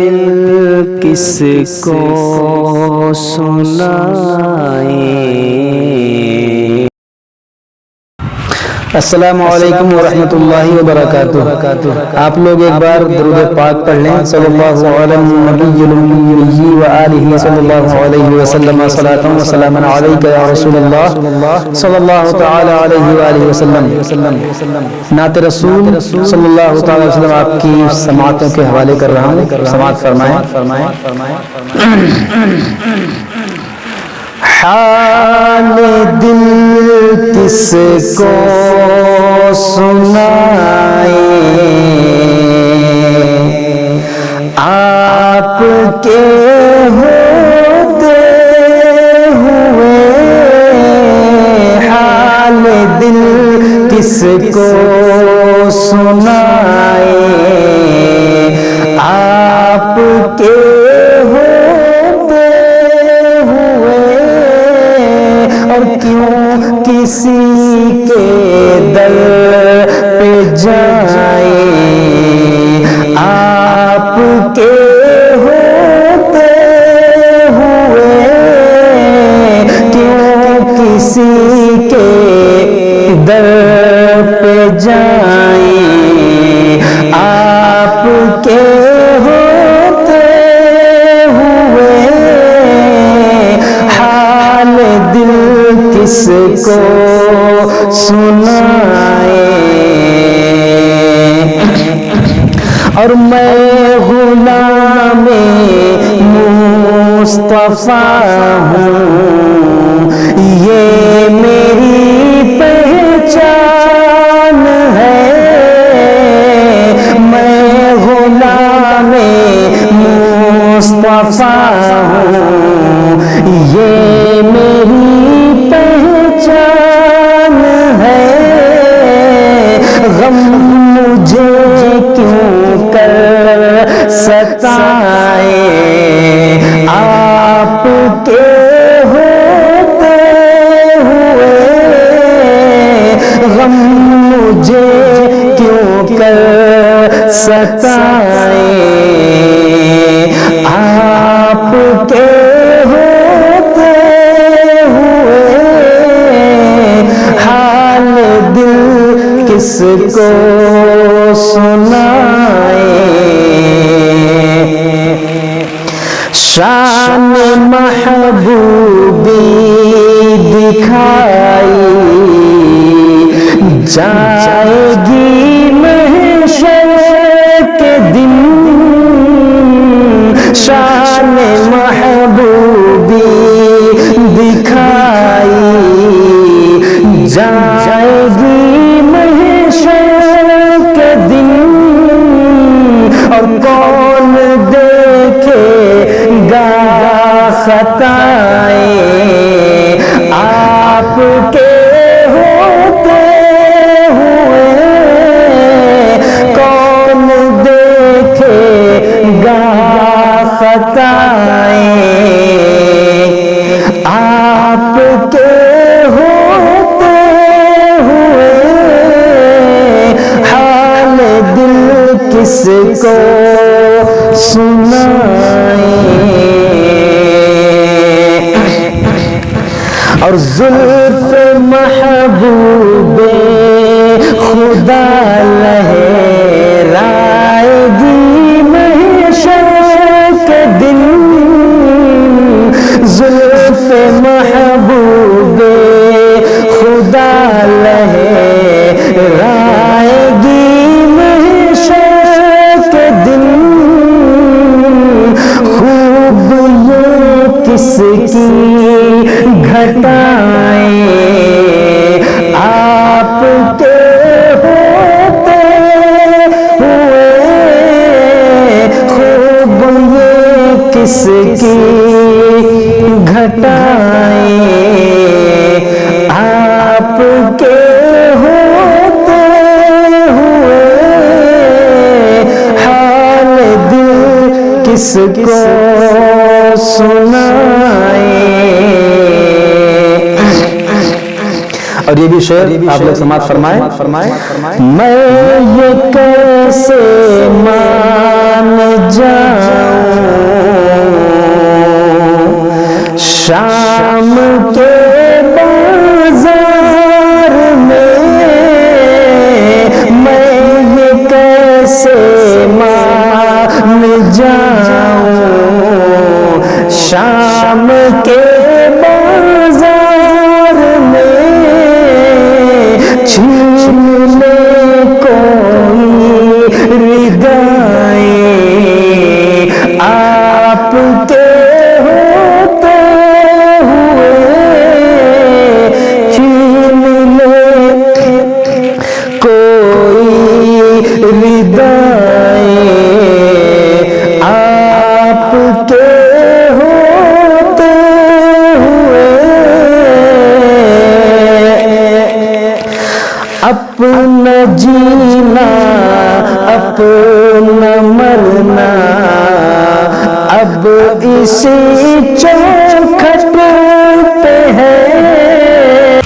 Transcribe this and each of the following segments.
دل کس کو سنائیں۔ السلام علیکم ورحمۃ اللہ وبرکاتہ۔ آپ لوگ ایک بار درود پاک پڑھ لیں، صلی اللہ علی النبی الامی وآلہ صلی اللہ علیہ وسلم، صلاۃ و سلام علیک یا رسول اللہ صلی اللہ تعالی علیہ وآلہ وسلم۔ نعت رسول صلی اللہ تعالی علیہ وسلم آپ کی سماعتوں کے حوالے کر رہا ہوں، سماعت فرمائیں۔ حال دل کس کو سنائیں، آپ کے ہوتے ہوئے حال دل کس کو سنائیں، آپ کے کیوں کسی کے در پہ جائیں، آپ کے ہوتے ہوئے کیوں کسی کے در پہ جائیں، آپ کے ہوتے ہوئے حال دل کس کو سنائیں۔ اور میں غلام مصطفیٰ ہوں، یہ میری پہچان ہے، میں غلام مصطفیٰ ہوں، یہ میری پہچان ہے، غم مجھے کیوں کر ستائیں، آپ کے ہوتے ہوئے غم مجھے کیوں کر ستائیں، آپ کے کس کو سنائیں۔ شان محبوبی دکھائی جائے گی محشر کے دن، شان محبوبی دکھائی جائے گی اور کون دیکھے گا خطائیں، آپ کے ہوتے ہوئے کون دیکھے گا خطائیں، آپ کے ہوتے ہوئے حال دل کس کو سنائیں۔ اور زلف محبوب خدا لہرائے گی محشر کے دن، زلف محبوب خدا لہرائے گی کس کی گھٹائیں، آپ کے ہوتے ہوئے خوب یہ کس کی گھٹائیں، آپ کے ہوتے ہوئے حال دل کس کو سنائیں۔ اور یہ بھی شعر آپ لوگ سماعت فرمائیں۔ میں یہ کیسے مان جاؤں آپ کے ہوتے ہوئے چھین لے کوئی ردائیں، آپ کے ہوتے ہوئے اپنا جینا اپنا مرنا اب اسی چوکھٹ پہ ہے،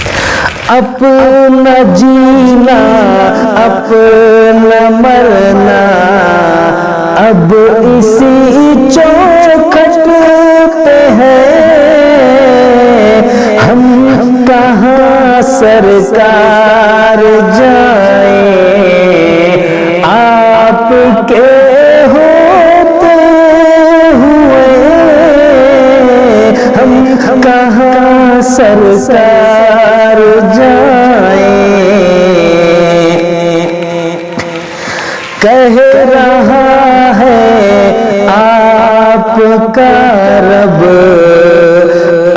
اپنا جینا اپنا مرنا اب اسی چوکھٹ پہ ہے، ہم کہاں سرکار جائیں، آپ کے ہوتے ہوئے ہم کہاں سرکار جائیں۔ کہہ رہا ہے آپ کا رب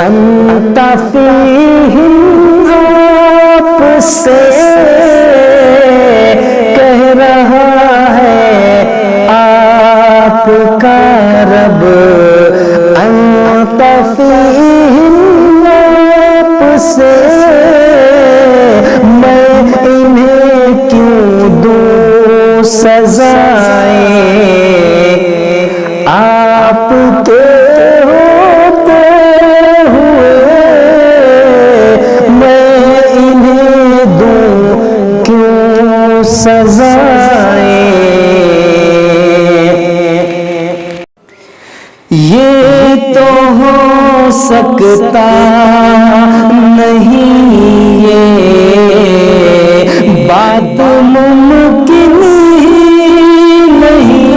انت فیہم، آپ سے کہہ رہا ہے آپ کا رب انت فیہم، آپ سے میں انہیں کیوں دوں سزائیں، آپ کے ہوتے ہوئے میں انہیں دوں کیوں سزائیں۔ یہ تو ہو سکتا نہیں، یہ بات ممکن ہی نہیں،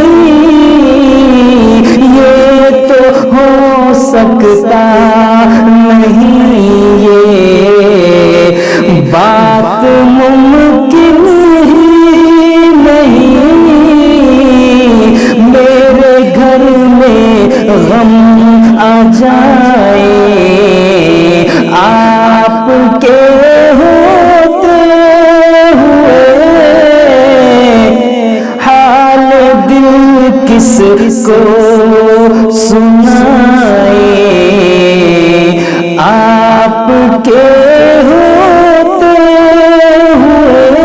یہ تو ہو سکتا نہیں، یہ بات ممکن ہی نہیں، میرے گھر میں غم آ جائے، آپ کے ہوتے ہوئے حال دل کس کو سنائے، آپ کے ہوتے ہوئے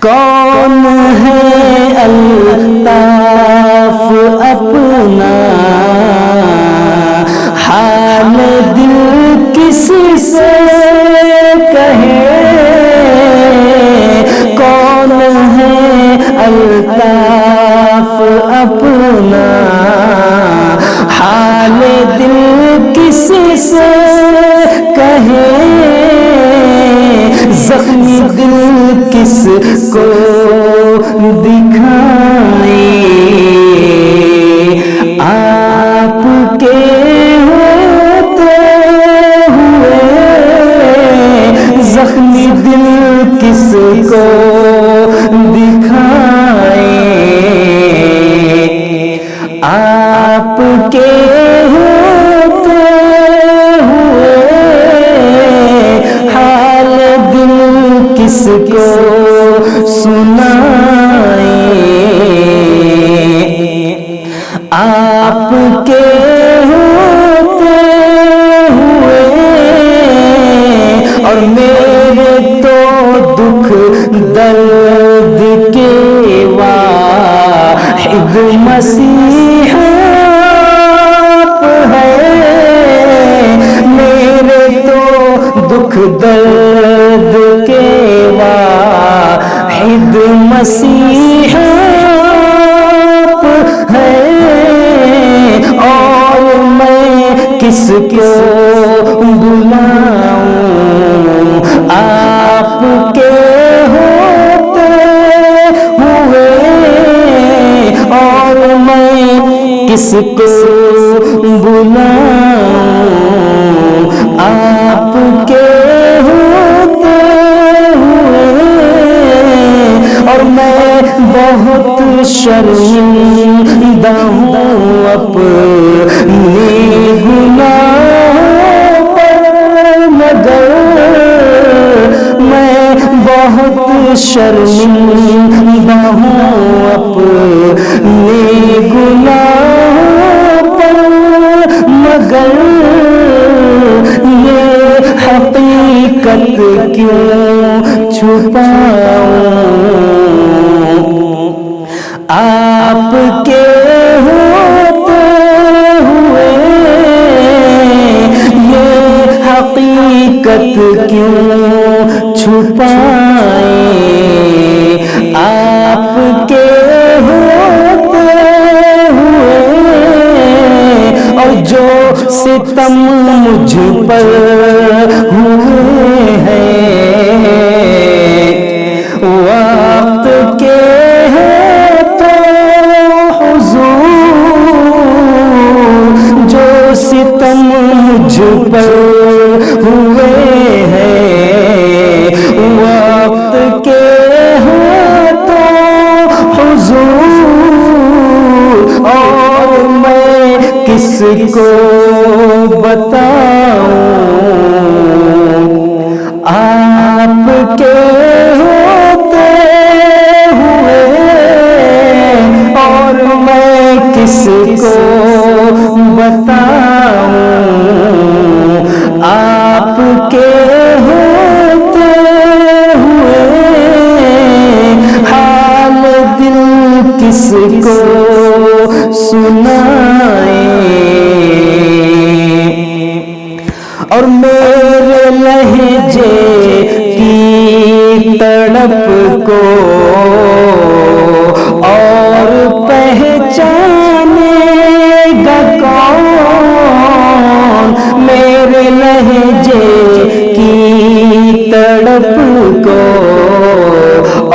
کون ہے الطاف اپنا، حال دل کسی سے کہے، کون ہے الطاف اپنا، حال دل کسی سے کہے، زخمی دل کس کو دکھائے، آپ کے ہوتے ہوئے زخمی دل کس کو دکھائے، آپ کے ہوتے ہوئے حال دل کس کو سنائے، آپ کے ہوتے ہوئے، اور میرے تو دکھ درد کے واحد مسیح آپ ہے، میرے تو دکھ درد کے واحد مسیح آپ ہے، اور میں کس کو بلاؤں، آپ کے ہوتے ہوئے، اور میں کس کو بلاؤں، آپ کے ہوتے ہوئے، اور میں بہت شرمندہ ہوں اپنے گناہوں پر، مگر میں بہت شرمندہ ہوں اپنے گناہوں پر، مگر یہ حقیقت کیوں چھپاؤں؟ آپ کے ہوتے ہوئے یہ حقیقت کیوں چھپائیں؟ آپ کے ہوتے ہوئے اور جو ستم مجھ پر ہوئے ہیں، وقت کے ہیں تو حضور، جو ستم مجھ پر ہوئے ہیں، وقت کے ہیں تو حضور، اور میں کس کو بتاؤں؟ آپ کے ہوتے ہوئے اور میں کس کو بتاؤں؟ آپ کے ہوتے ہوئے حال دل کس کو سنائیں؟ اور میرے لہجے کی تڑپ کو اور پہچانے گا کون؟ میرے لہجے کی تڑپ کو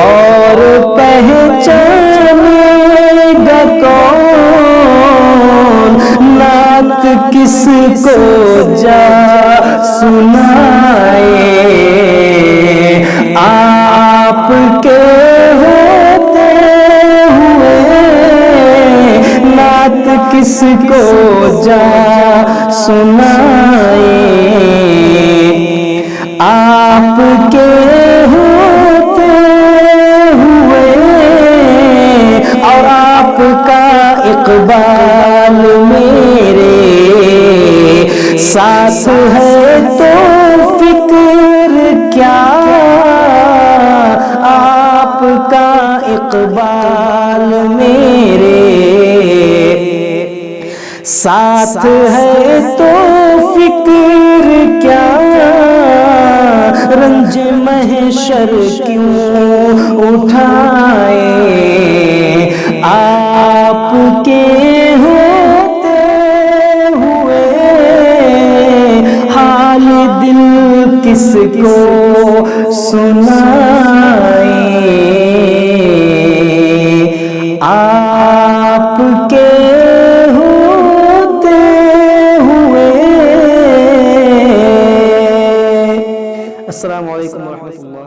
اور پہچانے گا کون؟ نعت کس کو جا سنائے؟ آپ کے ہوتے ہوئے نعت کس کو جا سنائے؟ آپ کے ہوتے ہوئے اور آپ کا اقبال میرے ساتھ ہے تو فکر کیا؟ آپ کا اقبال میرے ساتھ ہے تو فکر کیا؟ رنج محشر کیوں اٹھائے؟ آپ کے ہوتے ہوئے حال دل کس کو سنائیں؟ آپ کے ہوتے ہوئے۔ السلام علیکم ورحمۃ اللہ۔